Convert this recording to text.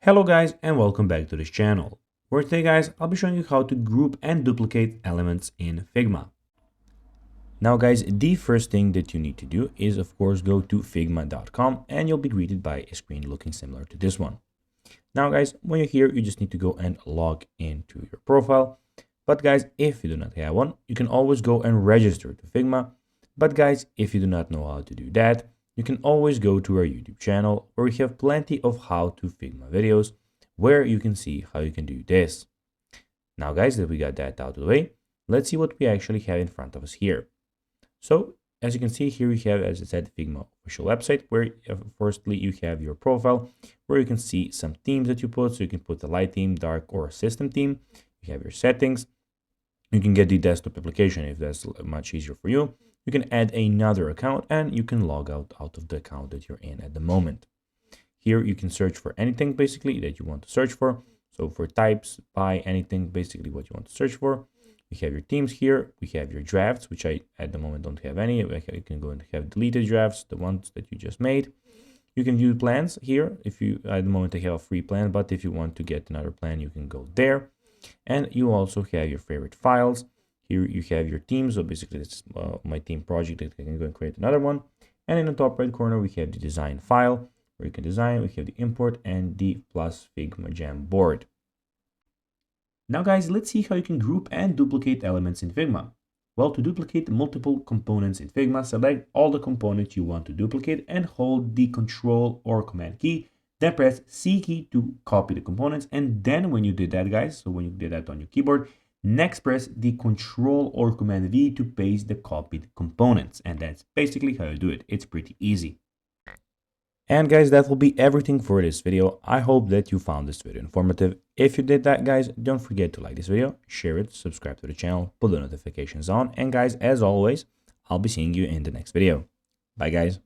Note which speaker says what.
Speaker 1: Hello guys and welcome back to this channel, where today guys I'll be showing you how to group and duplicate elements in Figma. Now guys, the first thing that you need to do is of course go to figma.com and you'll be greeted by a screen looking similar to this one. Now guys, when you're here you just need to go and log into your profile. But guys, if you do not have one, you can always go and register to Figma. But guys, if you do not know how to do that, you can always go to our YouTube channel where we have plenty of how to Figma videos where you can see how you can do this. Now guys, that we got that out of the way, let's see what we actually have in front of us here. So as you can see here, we have, as I said, Figma official website where firstly you have your profile where you can see some themes that you put. So you can put a light theme, dark, or a system theme. You have your settings. You can get the desktop application if that's much easier for you. You can add another account and you can log out of the account that you're in at the moment. Here you can search for anything basically that you want to search for. So for types, by anything, basically what you want to search for. We have your themes here. We have your drafts, which I at the moment don't have any. You can go and have deleted drafts, the ones that you just made. You can view plans here. If you at the moment I have a free plan, but if you want to get another plan, you can go there. And you also have your favorite files. Here you have your themes. So basically this is my theme project that I can go and create another one. And in the top right corner, we have the design file where you can design. We have the import and the plus Figma Jam board. Now guys, let's see how you can group and duplicate elements in Figma. Well, to duplicate multiple components in Figma, select all the components you want to duplicate and hold the Control or Command key. Then press C key to copy the components. And then when you did that, guys, so when you did that on your keyboard, next press the Control or Command V to paste the copied components. And that's basically how you do it. It's pretty easy. And guys, that will be everything for this video. I hope that you found this video informative. If you did that, guys, don't forget to like this video, share it, subscribe to the channel, put the notifications on. And guys, as always, I'll be seeing you in the next video. Bye, guys.